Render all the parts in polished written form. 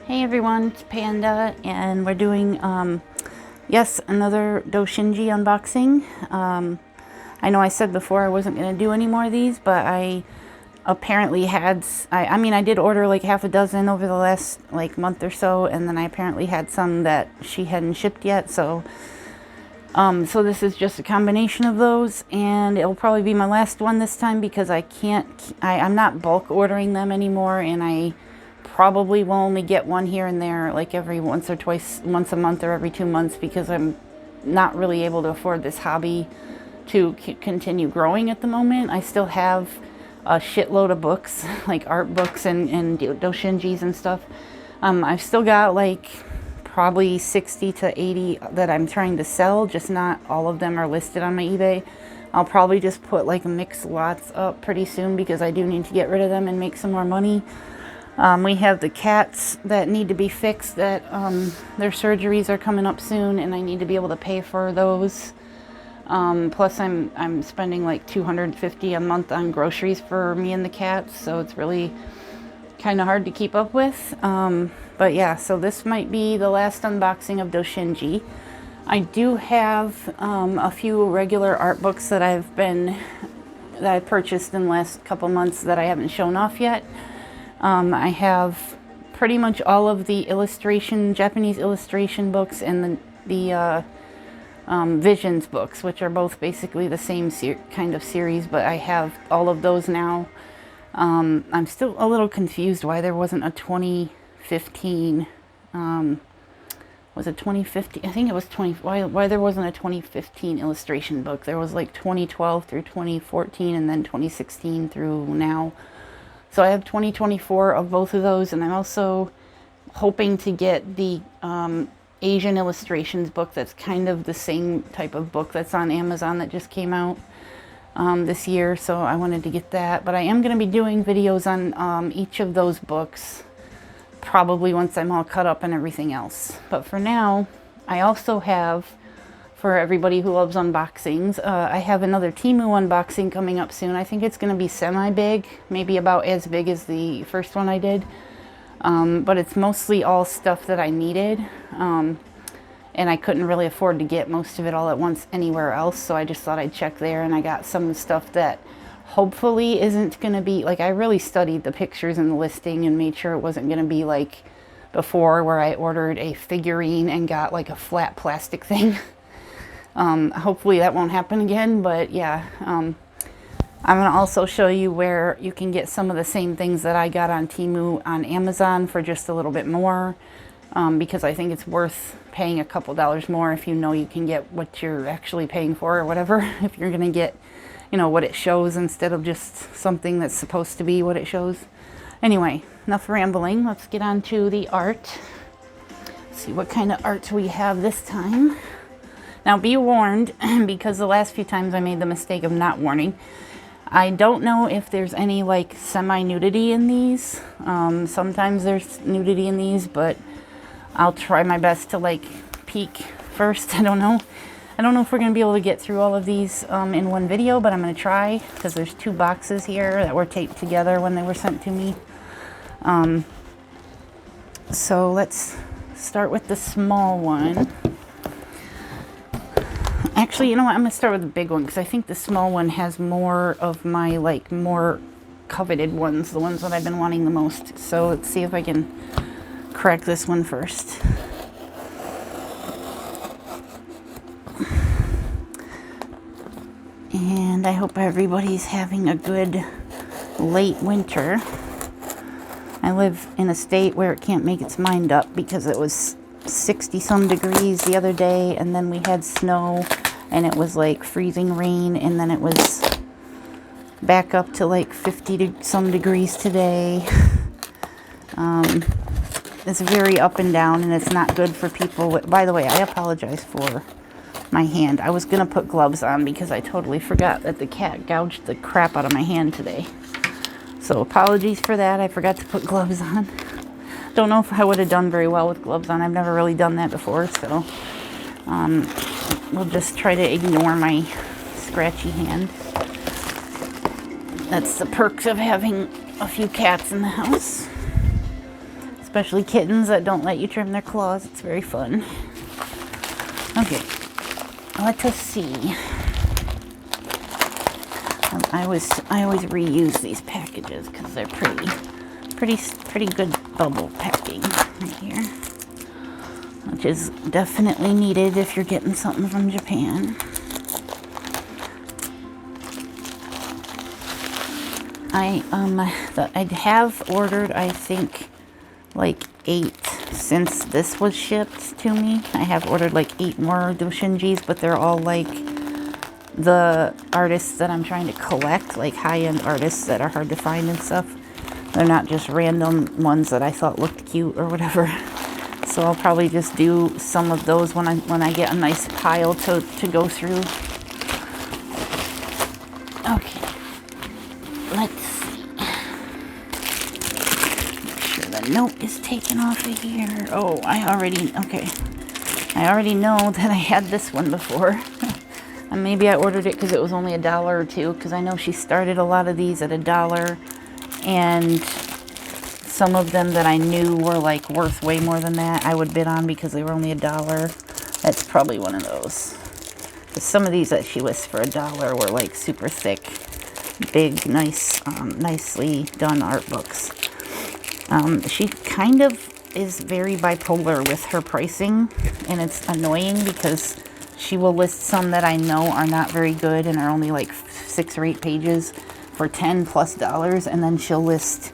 Hey everyone, it's Panda, and we're doing, yes, another Doujinshi unboxing. I know I said before I wasn't going to do any more of these, but I apparently had, I did order like half a dozen over the last like month or so, and then I apparently had some that she hadn't shipped yet, so this is just a combination of those, and it'll probably be my last one this time because I'm not bulk ordering them anymore, and I probably will only get one here and there, like every once a month or every 2 months, because I'm not really able to afford this hobby to continue growing at the moment. I still have a shitload of books, like art books and doujinshis and stuff. I've still got like probably 60 to 80 that I'm trying to sell, just not all of them are listed on my eBay. I'll probably just put like mixed lots up pretty soon because I do need to get rid of them and make some more money. We have the cats that need to be fixed, that their surgeries are coming up soon, and I need to be able to pay for those. Plus I'm spending like $250 a month on groceries for me and the cats, so it's really kind of hard to keep up with. But yeah, so this might be the last unboxing of Doujinshi. I do have a few regular art books that I purchased in the last couple months that I haven't shown off yet. I have pretty much all of the Japanese illustration books and the Visions books, which are both basically the same kind of series, but I have all of those now. I'm still a little confused why there wasn't a 2015, was it 2015? I think it was why there wasn't a 2015 illustration book. There was like 2012 through 2014 and then 2016 through now. So I have 2024 of both of those, and I'm also hoping to get the Asian illustrations book that's kind of the same type of book that's on Amazon that just came out this year, so I wanted to get that. But I am going to be doing videos on each of those books, probably once I'm all caught up and everything else. But for now, I also have, for everybody who loves unboxings, I have another Temu unboxing coming up soon. I think it's going to be semi-big, maybe about as big as the first one I did. But it's mostly all stuff that I needed, and I couldn't really afford to get most of it all at once anywhere else, so I just thought I'd check there, and I got some stuff that hopefully isn't going to be, like, I really studied the pictures and the listing and made sure it wasn't going to be like before, where I ordered a figurine and got like a flat plastic thing. Hopefully that won't happen again, but yeah, I'm going to also show you where you can get some of the same things that I got on Temu on Amazon for just a little bit more, because I think it's worth paying a couple dollars more if you know you can get what you're actually paying for or whatever, if you're going to get, you know, what it shows instead of just something that's supposed to be what it shows. Anyway, enough rambling. Let's get on to the art. Let's see what kind of art we have this time. Now be warned, because the last few times I made the mistake of not warning. I don't know if there's any like semi-nudity in these. Sometimes there's nudity in these, but I'll try my best to like peek first. I don't know if we're going to be able to get through all of these in one video, but I'm going to try, because there's 2 boxes here that were taped together when they were sent to me. So let's start with the small one. Actually, you know what? I'm going to start with the big one, because I think the small one has more of my, like, more coveted ones, the ones that I've been wanting the most. So let's see if I can crack this one first. And I hope everybody's having a good late winter. I live in a state where it can't make its mind up, because it was 60-some degrees the other day, and then we had snow, and it was like freezing rain, and then it was back up to like 50-some degrees today. It's very up and down, and it's not good for people. By the way, I apologize for my hand. I was going to put gloves on because I totally forgot that the cat gouged the crap out of my hand today. So apologies for that. I forgot to put gloves on. Don't know if I would have done very well with gloves on. I've never really done that before, so we'll just try to ignore my scratchy hand. That's the perks of having a few cats in the house. especially kittens that don't let you trim their claws. It's very fun. Okay, let us see. I always reuse these packages because they're pretty good bubble packing right here, which is definitely needed if you're getting something from Japan. I have ordered, I think, like 8 since this was shipped to me. I have ordered like 8 more doujinshis, but they're all like the artists that I'm trying to collect, like high-end artists that are hard to find and stuff. They're not just random ones that I thought looked cute or whatever. So I'll probably just do some of those when I get a nice pile to go through. Okay. Let's see. Make sure the note is taken off of here. Oh, I already know that I had this one before. And maybe I ordered it because it was only $1 or $2, because I know she started a lot of these at $1, and some of them that I knew were like worth way more than that I would bid on because they were only $1. That's probably one of those. But some of these that she lists for $1 were like super thick, big, nice, nicely done art books. She kind of is very bipolar with her pricing, and it's annoying because she will list some that I know are not very good and are only like 6 or 8 pages for $10+, and then she'll list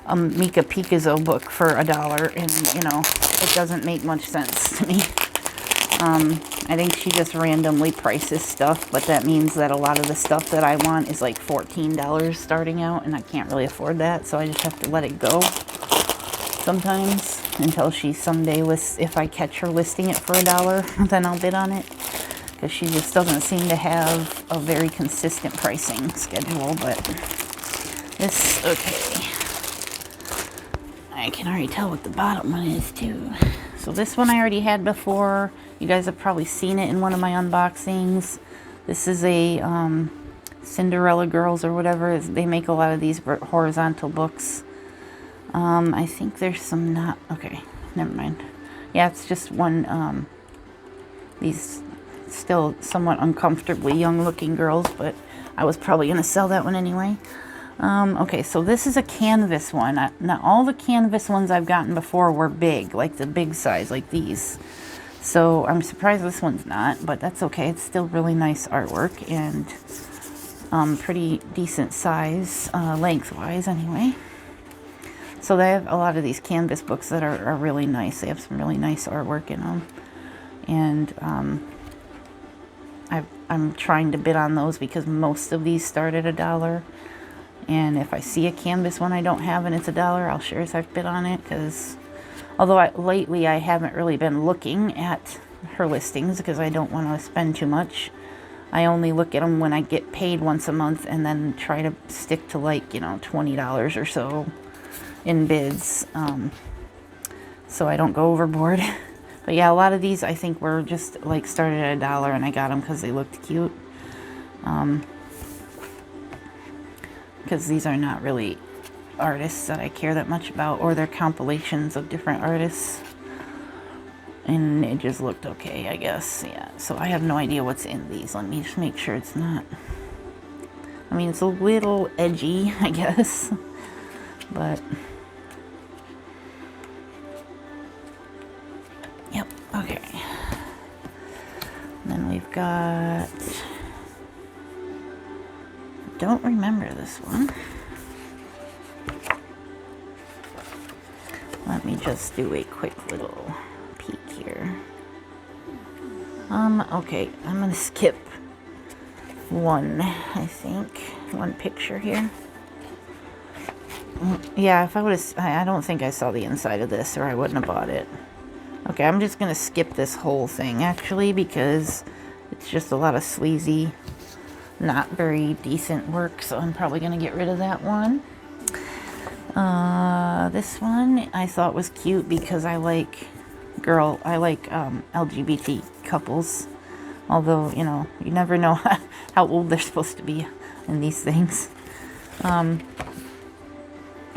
a Mika Pikazo book for $1, and you know, it doesn't make much sense to me. I think she just randomly prices stuff, but that means that a lot of the stuff that I want is like $14 starting out, and I can't really afford that, so I just have to let it go sometimes until she someday lists. If I catch her listing it for $1, then I'll bid on it, because she just doesn't seem to have a very consistent pricing schedule. But this, okay, I can already tell what the bottom one is too. So this one I already had before. You guys have probably seen it in one of my unboxings. This is a Cinderella Girls or whatever. They make a lot of these horizontal books. I think there's some not, okay, never mind. Yeah, it's just one, these still somewhat uncomfortably young looking girls, but I was probably going to sell that one anyway. Okay, so this is a canvas one. Now, all the canvas ones I've gotten before were big, like the big size, like these. So I'm surprised this one's not, but that's okay. It's still really nice artwork and pretty decent size, lengthwise anyway. So they have a lot of these canvas books that are really nice. They have some really nice artwork in them. And I'm trying to bid on those because most of these start at $1. And if I see a canvas one I don't have and it's $1, I'll sure as heck bid on it. Because although lately I haven't really been looking at her listings because I don't want to spend too much. I only look at them when I get paid once a month, and then try to stick to like, you know, $20 or so in bids, so I don't go overboard. But yeah, a lot of these I think were just like started at $1, and I got them because they looked cute. Because these are not really artists that I care that much about, or they're compilations of different artists, and it just looked okay, I guess. Yeah, so I have no idea what's in these. Let me just make sure it's not, I mean, it's a little edgy, I guess, but yep, okay. And then we've got, don't remember this one. Let me just do a quick little peek here. Okay, I'm gonna skip one, I think. One picture here. Yeah, if I would have, I don't think I saw the inside of this, or I wouldn't have bought it. Okay, I'm just gonna skip this whole thing, actually, because it's just a lot of sleazy, not very decent work, so I'm probably gonna get rid of that one. This one I thought was cute because I like LGBT couples, although, you know, you never know how old they're supposed to be in these things.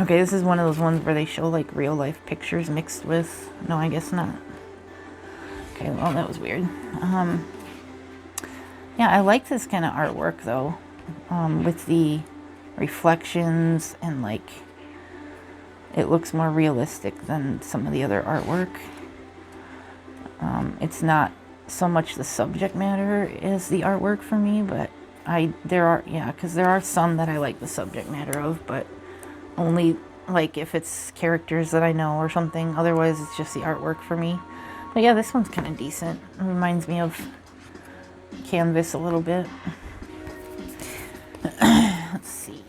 Okay, this is one of those ones where they show like real life pictures mixed with, no, I guess not. Okay, well, that was weird. Yeah, I like this kind of artwork though, with the reflections and like, it looks more realistic than some of the other artwork. It's not so much the subject matter as the artwork for me, but because there are some that I like the subject matter of, but only like if it's characters that I know or something. Otherwise, it's just the artwork for me. But yeah, this one's kind of decent. It reminds me of Canvas a little bit. Let's see.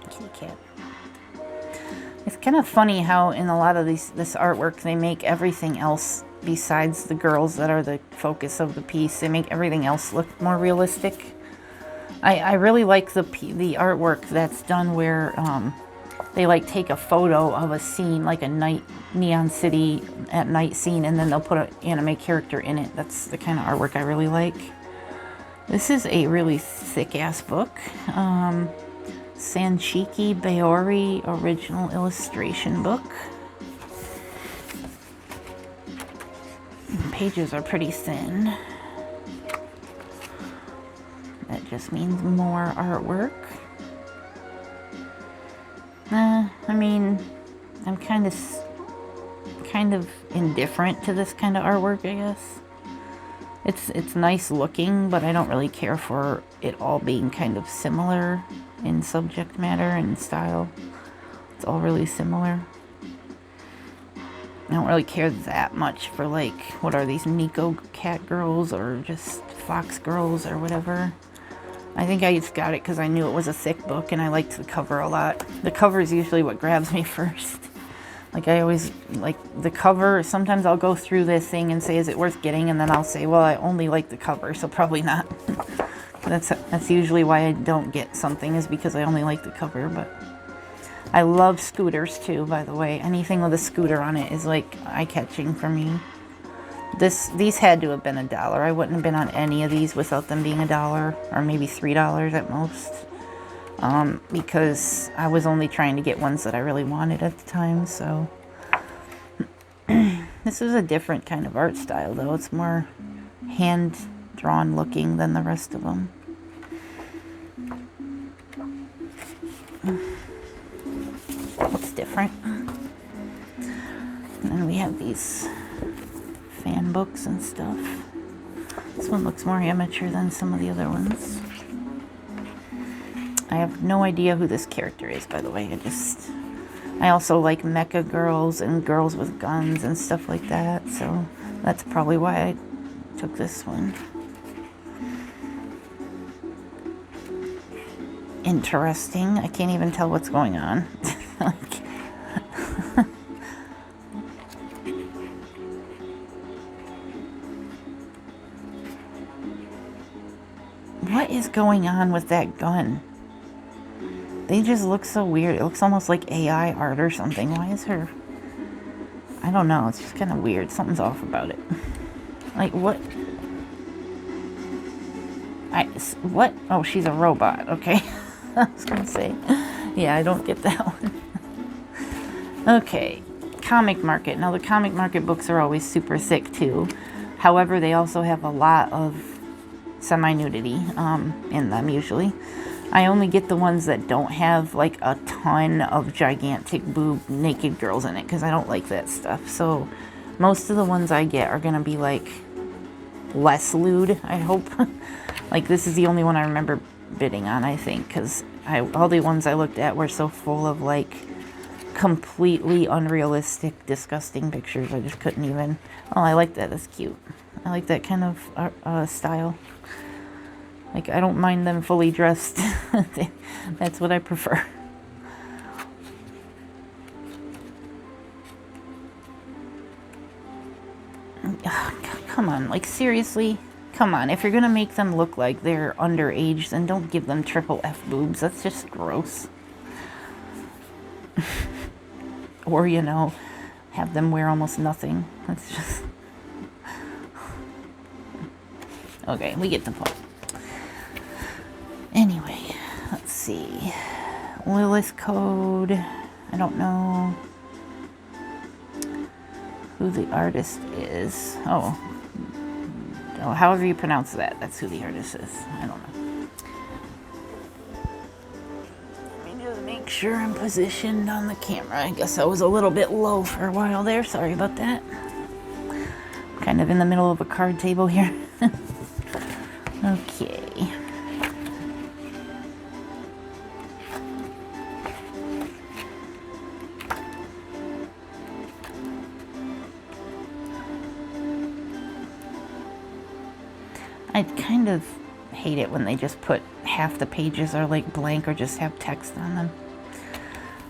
Kitty cat. It's kind of funny how in a lot of this artwork they make everything else besides the girls that are the focus of the piece. They make everything else look more realistic. I really like the artwork that's done where they like take a photo of a scene, like a neon city at night scene, and then they'll put an anime character in it. That's the kind of artwork I really like. This is a really thick ass book. Sanchiki Bayori original illustration book. The pages are pretty thin. That just means more artwork. I mean, I'm kind of indifferent to this kind of artwork, I guess. It's nice looking, but I don't really care for it all being kind of similar in subject matter and style. It's all really similar. I don't really care that much for like, what are these, Nico cat girls or just fox girls or whatever. I think I just got it because I knew it was a thick book and I liked the cover a lot. The cover is usually what grabs me first. Like I always like the cover. Sometimes I'll go through this thing and say, is it worth getting? And then I'll say, well, I only like the cover, so probably not. That's usually why I don't get something, is because I only like the cover. But I love scooters too, by the way. Anything with a scooter on it is like eye-catching for me. These had to have been $1. I wouldn't have been on any of these without them being $1 or maybe $3 at most. Because I was only trying to get ones that I really wanted at the time, so. This is a different kind of art style though. It's more hand-drawn looking than the rest of them. It's different. And then we have these fan books and stuff. This one looks more amateur than some of the other ones. I have no idea who this character is, by the way. I also like mecha girls and girls with guns and stuff like that, so that's probably why I took this one. Interesting. I can't even tell what's going on. What is going on with that gun? They just look so weird. It looks almost like AI art or something. Why is her... I don't know. It's just kind of weird. Something's off about it. Like, what? What? Oh, she's a robot. Okay. I was going to say. Yeah, I don't get that one. Okay. Comic Market. Now, the Comic Market books are always super thick, too. However, they also have a lot of semi-nudity in them, usually. I only get the ones that don't have like a ton of gigantic boob naked girls in it because I don't like that stuff. So most of the ones I get are gonna be like less lewd, I hope. Like this is the only one I remember bidding on, I think, because all the ones I looked at were so full of like completely unrealistic, disgusting pictures. I just couldn't even. Oh, I like that. That's cute. I like that kind of style. Like, I don't mind them fully dressed. That's what I prefer. Come on, like, seriously? Come on, if you're gonna make them look like they're underage, then don't give them triple F boobs. That's just gross. or, you know, have them wear almost nothing. It's just... Okay, we get the point. Anyway, let's see. Lilith Code. I don't know who the artist is. Oh, however you pronounce that, that's who the artist is. I don't know. Let me just make sure I'm positioned on the camera. I guess I was a little bit low for a while there. Sorry about that. Kind of in the middle of a card table here. Okay. I kind of hate it when they just put half the pages are like blank or just have text on them.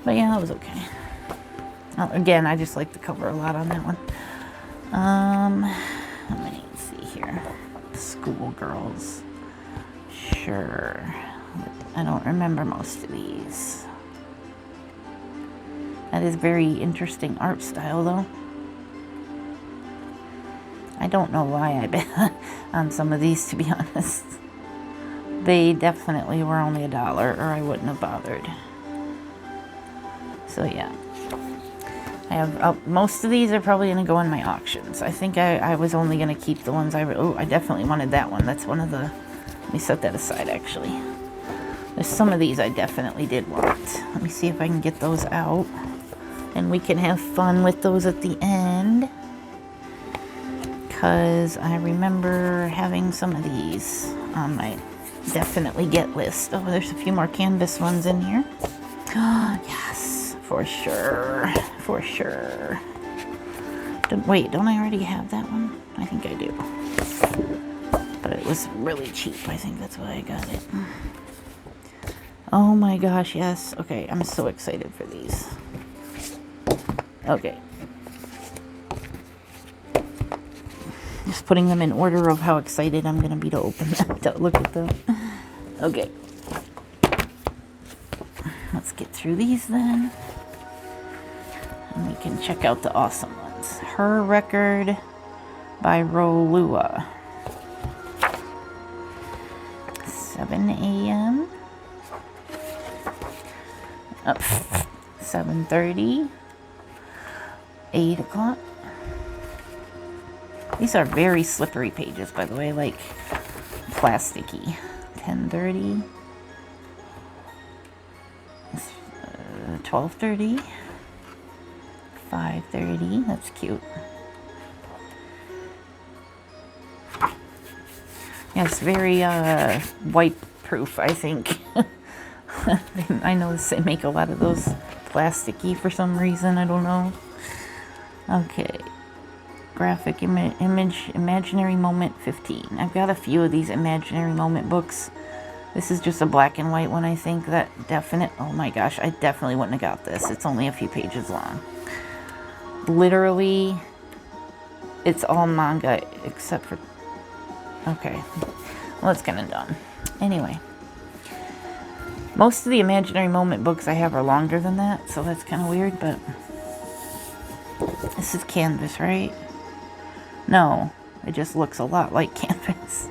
But yeah, that was okay. Well, again, I just like the cover a lot on that one. Let me see here. Schoolgirls. Sure. I don't remember most of these. That is very interesting art style, though. I don't know why I bet on some of these, to be honest. They definitely were only $1, or I wouldn't have bothered. So yeah, I have most of these are probably going to go in my auctions. I think I was only going to keep the ones I definitely wanted that one. That's one of the. Let me set that aside. Actually, there's some of these I definitely did want. Let me see if I can get those out, and we can have fun with those at the end. Because I remember having some of these on my definitely get list. Oh, there's a few more canvas ones in here. Oh, yes, for sure, for sure. Wait, don't I already have that one? I think I do. But it was really cheap. I think that's why I got it. Oh my gosh, yes. Okay, I'm so excited for these. Okay. Just putting them in order of how excited I'm going to be to open them, to look at them. Okay. Let's get through these then. And we can check out the awesome ones. Her Record by Rolua. 7 a.m. Up 7:30. 8 o'clock. These are very slippery pages, by the way, like plasticky. 10:30. 12:30. 5:30. That's cute. Yeah, it's very wipe proof, I think. I notice they make a lot of those plasticky for some reason. I don't know. Okay. Graphic image, Imaginary Moment 15. I've got a few of these Imaginary Moment books. This is just a black and white one, I think. Oh my gosh, I definitely wouldn't have got this. It's only a few pages long. Literally, it's all manga except for... Okay, well, it's kind of done. Anyway, most of the Imaginary Moment books I have are longer than that, so that's kind of weird, but... This is canvas, right? No, it just looks a lot like canvas.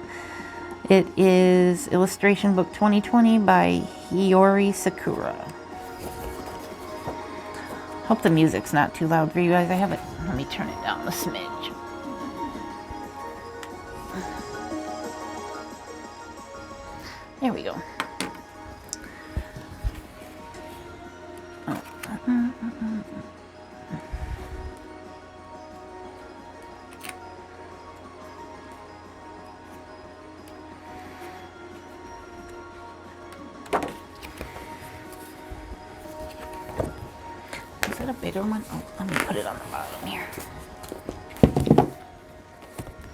It is Illustration Book 2020 by Hiyori Sakura. Hope the music's not too loud for you guys. I have it. Let me turn it down a smidge. There we go. A bigger one? Oh, let me put it on the bottom here.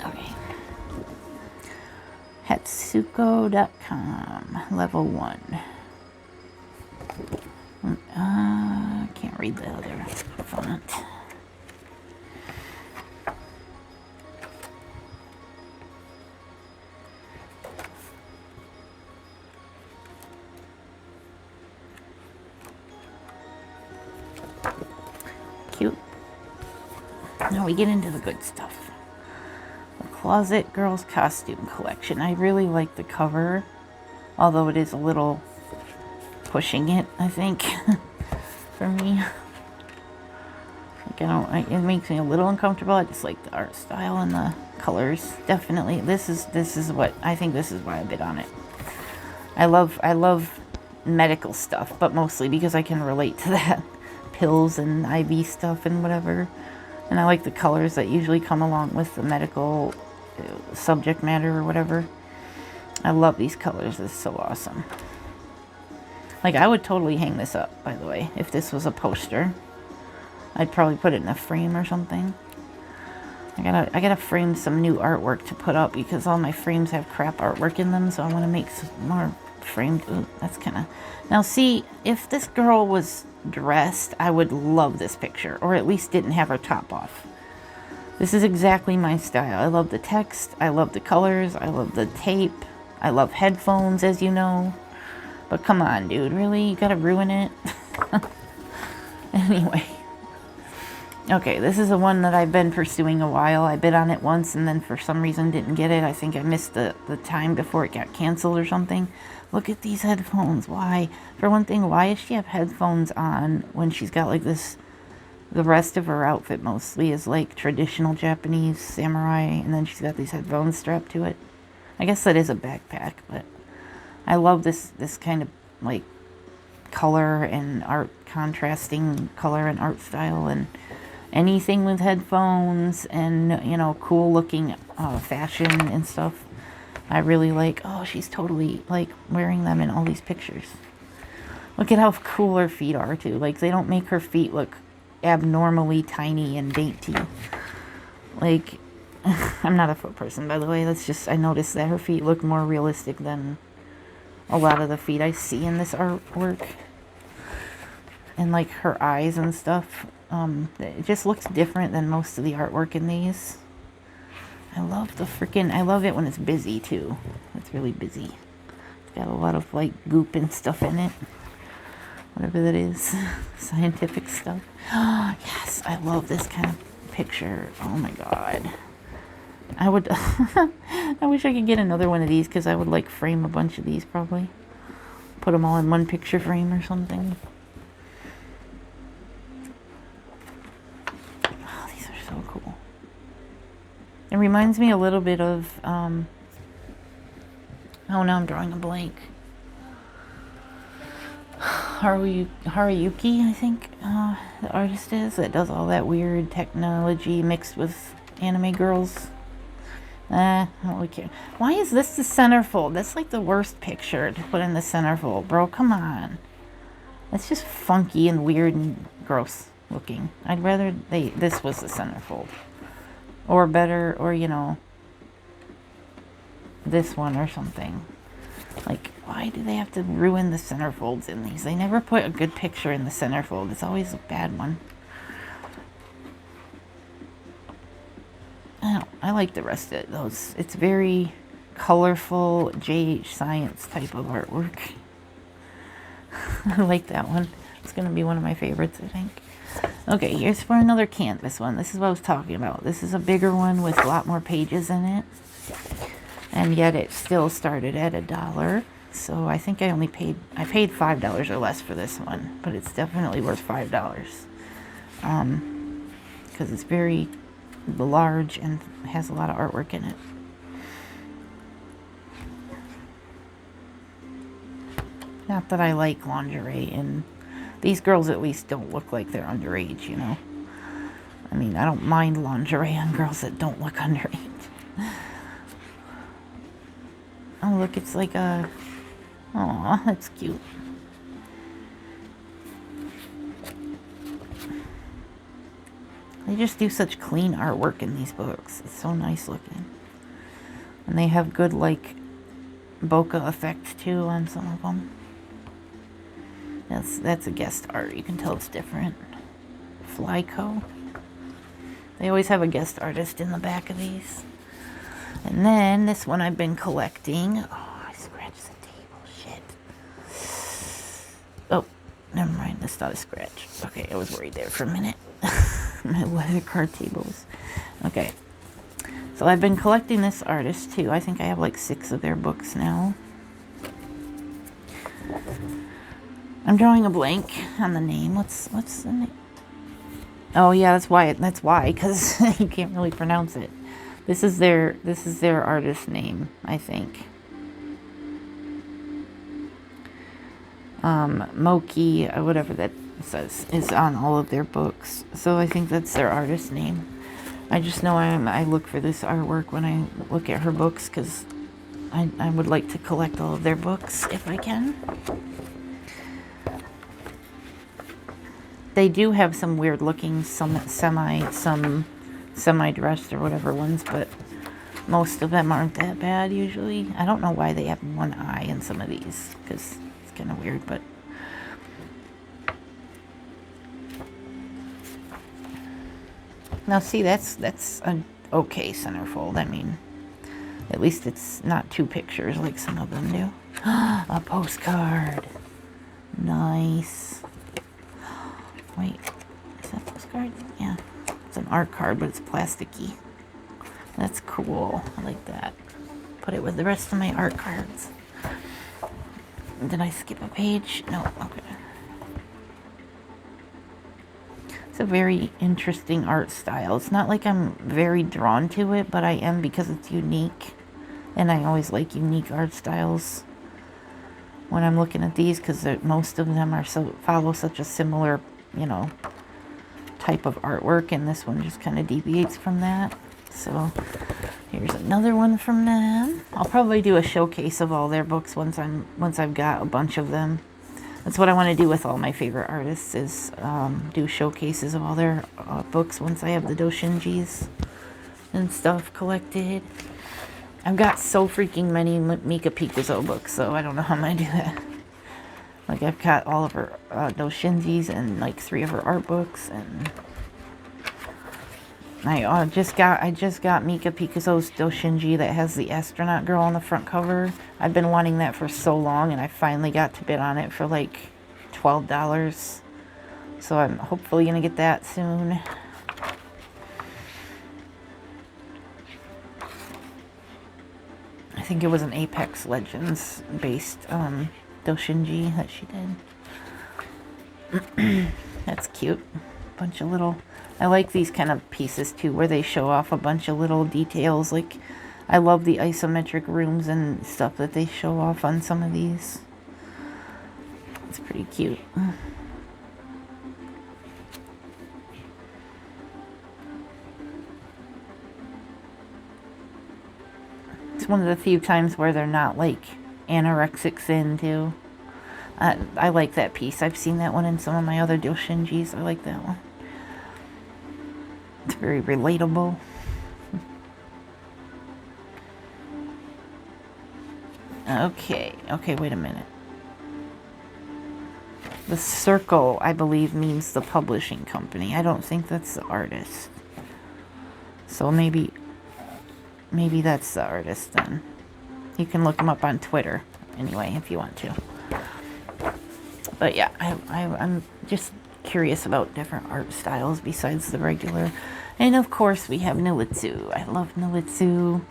Okay. Hatsuko.com, level 1. Can't read the other font. Now we get into the good stuff. The Closet Girls Costume Collection. I really like the cover, although it is a little pushing it, I think, for me. Like, it makes me a little uncomfortable. I just like the art style and the colors. Definitely, this is what I think. This is why I bid on it. I love medical stuff, but mostly because I can relate to that. Pills and IV stuff and whatever. And I like the colors that usually come along with the medical subject matter or whatever. I love these colors. This is so awesome. Like, I would totally hang this up, by the way, if this was a poster. I'd probably put it in a frame or something. I gotta frame some new artwork to put up because all my frames have crap artwork in them, so I want to make some more framed. Ooh, that's kind of... Now, see, if this girl was dressed, I would love this picture, or at least didn't have her top off. This is exactly my style. I love the text, I love the colors, I love the tape, I love headphones, as you know. But come on, dude, really? You gotta ruin it? Anyway. Okay, this is the one that I've been pursuing a while. I bid on it once and then for some reason didn't get it. I think I missed the time before it got canceled or something. Look at these headphones. Why? For one thing, why does she have headphones on when she's got like this... The rest of her outfit mostly is like traditional Japanese samurai, and then she's got these headphones strapped to it. I guess that is a backpack, but I love this kind of like color and art, contrasting color and art style, and anything with headphones and, you know, cool looking fashion and stuff. I really like. Oh, she's totally like wearing them in all these pictures. Look at how cool her feet are too. Like, they don't make her feet look abnormally tiny and dainty. Like, I'm not a foot person, by the way. That's just, I noticed that her feet look more realistic than a lot of the feet I see in this artwork. And like her eyes and stuff. It just looks different than most of the artwork in these. I love I love it when it's busy too. It's really busy. It's got a lot of like goop and stuff in it. Whatever that is. Scientific stuff. Oh, yes, I love this kind of picture. Oh my god. I would... I wish I could get another one of these because I would like frame a bunch of these probably. Put them all in one picture frame or something. Oh, these are so cool. It reminds me a little bit of... oh, now I'm drawing a blank. Haruyuki, I think the artist is, that does all that weird technology mixed with anime girls. I don't really care. Why is this the centerfold? That's like the worst picture to put in the centerfold, bro. Come on. That's just funky and weird and gross looking. I'd rather this was the centerfold. Or better, or, you know, this one or something. Like, why do they have to ruin the centerfolds in these? They never put a good picture in the centerfold. It's always a bad one. I like the rest of those. It's very colorful JH Science type of artwork. I like that one. It's going to be one of my favorites, I think. Okay, here's for another canvas one. This is what I was talking about. This is a bigger one with a lot more pages in it. And yet it still started at $1. So I think I paid $5 or less for this one. But it's definitely worth $5. Because it's very large and has a lot of artwork in it. Not that I like lingerie, and these girls at least don't look like they're underage, you know. I mean, I don't mind lingerie on girls that don't look underage. Oh, look, it's like a... Aw, that's cute. They just do such clean artwork in these books. It's so nice looking. And they have good, like, bokeh effects, too, on some of them. That's a guest art. You can tell it's different. Flyco. They always have a guest artist in the back of these. And then, this one I've been collecting. Oh, I scratched the table. Shit. Oh, never mind. That's not a scratch. Okay, I was worried there for a minute. My leather card tables. Okay. So I've been collecting this artist too. I think I have like 6 of their books now. I'm drawing a blank on the name. What's the name? Oh yeah, that's why, because you can't really pronounce it. This is their artist name, I think. Moki, whatever that says, is on all of their books. So I think that's their artist name. I just know I look for this artwork when I look at her books, because I would like to collect all of their books if I can. They do have some weird looking, some semi-dressed or whatever ones, but most of them aren't that bad usually. I don't know why they have one eye in some of these, because it's kind of weird, but... Now see, that's an okay centerfold. I mean, at least it's not 2 pictures like some of them do. A postcard. Nice. Wait, is that a postcard? Yeah. It's an art card, but it's plasticky. That's cool. I like that. Put it with the rest of my art cards. Did I skip a page? No, okay. It's a very interesting art style. It's not like I'm very drawn to it, but I am because it's unique. And I always like unique art styles when I'm looking at these, because most of them follow such a similar, you know, type of artwork, and this one just kind of deviates from that. So here's another one from them. I'll probably do a showcase of all their books once I've got a bunch of them. That's what I want to do with all my favorite artists, is do showcases of all their books once I have the doujinshis and stuff collected. I've got so freaking many Mika Pikazo books, so I don't know how I'm going to do that. Like, I've got all of her doujinshis and like 3 of her art books, and I just got Mika Pikazo's doujinshi that has the astronaut girl on the front cover. I've been wanting that for so long, and I finally got to bid on it for like $12. So I'm hopefully gonna get that soon. I think it was an Apex Legends based doujinshi that she did. That's cute. Bunch of little... I like these kind of pieces too, where they show off a bunch of little details. Like, I love the isometric rooms and stuff that they show off on some of these. It's pretty cute. It's one of the few times where they're not like anorexic thin too. I like that piece. I've seen that one in some of my other doujinshis. I like that one. It's very relatable. Okay, wait a minute. The circle, I believe, means the publishing company. I don't think that's the artist. So maybe that's the artist then. You can look him up on Twitter anyway if you want to. But yeah, I'm just curious about different art styles besides the regular. And of course we have Nulitsu. I love Nulitsu.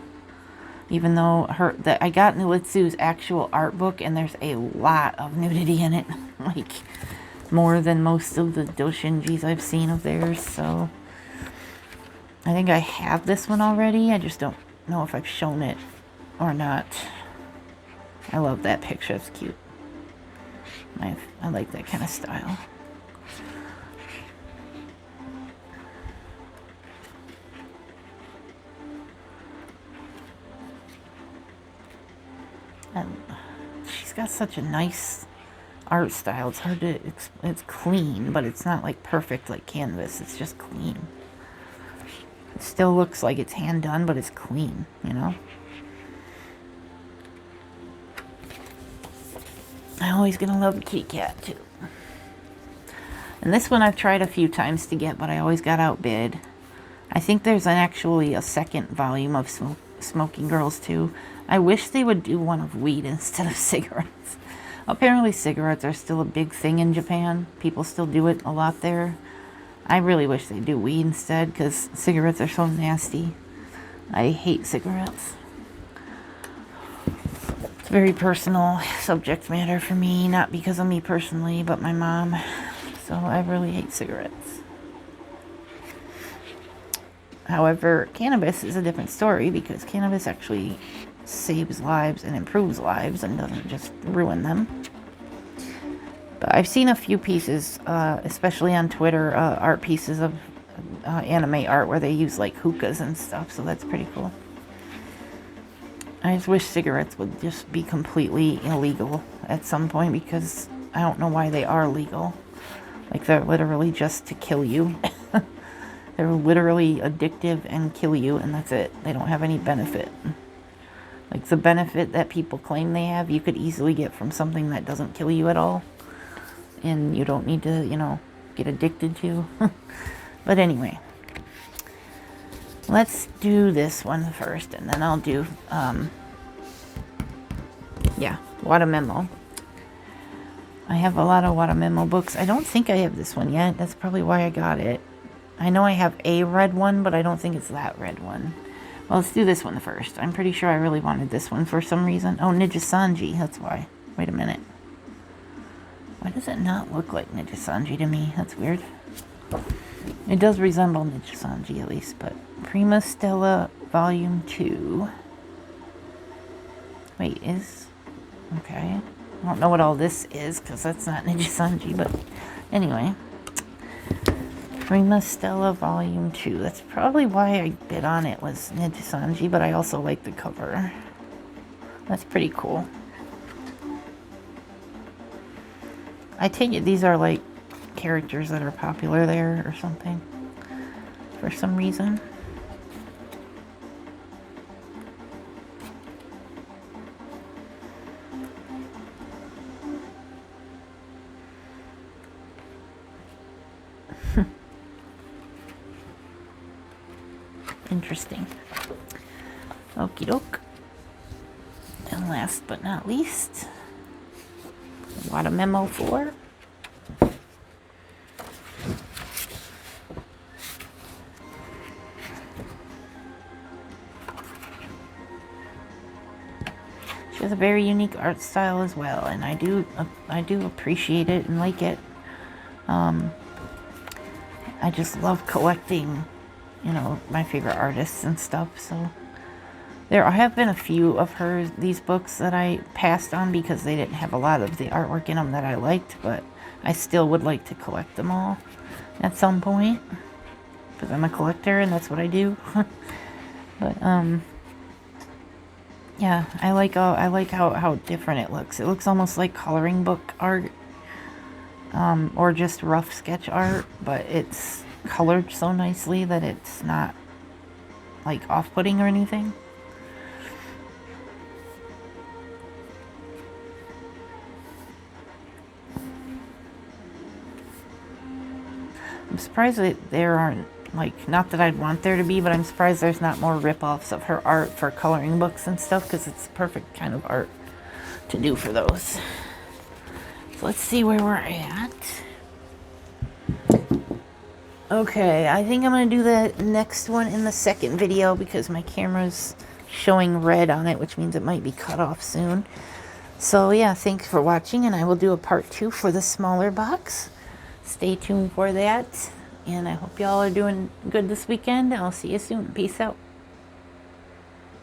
Even though I got Nulitsu's actual art book, and there's a lot of nudity in it. Like, more than most of the doujinshis I've seen of theirs. So I think I have this one already. I just don't know if I've shown it or not. I love that picture. It's cute. I like that kind of style. And she's got such a nice art style. It's hard to... It's clean, but it's not like perfect like canvas. It's just clean. It still looks like it's hand done, but it's clean, you know? I'm always gonna love Chit-Chat too. And this one I've tried a few times to get, but I always got outbid. I think there's actually a second volume of Smoking Girls too. I wish they would do one of weed instead of cigarettes. Apparently cigarettes are still a big thing in Japan. People still do it a lot there. I really wish they do weed instead, because cigarettes are so nasty. I hate cigarettes. It's very personal subject matter for me, not because of me personally, but my mom. So I really hate cigarettes. However, cannabis is a different story, because cannabis actually saves lives and improves lives and doesn't just ruin them. But I've seen a few pieces, especially on Twitter, art pieces of anime art where they use like hookahs and stuff, so that's pretty cool. I just wish cigarettes would just be completely illegal at some point, because I don't know why they are legal. Like, they're literally just to kill you. They're literally addictive and kill you, and that's it. They don't have any benefit. Like, the benefit that people claim they have, you could easily get from something that doesn't kill you at all. And you don't need to, you know, get addicted to. But anyway. Let's do this one first, and then I'll do, Wada Memo. I have a lot of Wada Memo books. I don't think I have this one yet. That's probably why I got it. I know I have a red one, but I don't think it's that red one. Well, let's do this one first. I'm pretty sure I really wanted this one for some reason. Oh, Nijisanji, that's why. Wait a minute. Why does it not look like Nijisanji to me? That's weird. It does resemble Nijisanji at least, but Prima Stella Volume 2. Wait, okay. I don't know what all this is, because that's not Nijisanji, but anyway. Prima Stella Volume 2. That's probably why I bid on it, was Nijisanji, but I also like the cover. That's pretty cool. I take it these are like characters that are popular there or something for some reason. Interesting. Okie doke. And last but not least, Wada Memo 4. She has a very unique art style as well, and I do appreciate it and like it. I just love collecting, you know, my favorite artists and stuff. So there have been a few of these books that I passed on because they didn't have a lot of the artwork in them that I liked, but I still would like to collect them all at some point, because I'm a collector and that's what I do. But yeah, I like how different it looks. It looks almost like coloring book art, or just rough sketch art, but it's colored so nicely that it's not like off-putting or anything. I'm surprised that there aren't, like, not that I'd want there to be, but I'm surprised there's not more rip-offs of her art for coloring books and stuff, because it's the perfect kind of art to do for those. So let's see where we're at. Okay, I think I'm going to do the next one in the second video, because my camera's showing red on it, which means it might be cut off soon. So yeah, thanks for watching, and I will do a part 2 for the smaller box. Stay tuned for that, and I hope y'all are doing good this weekend. I'll see you soon. Peace out.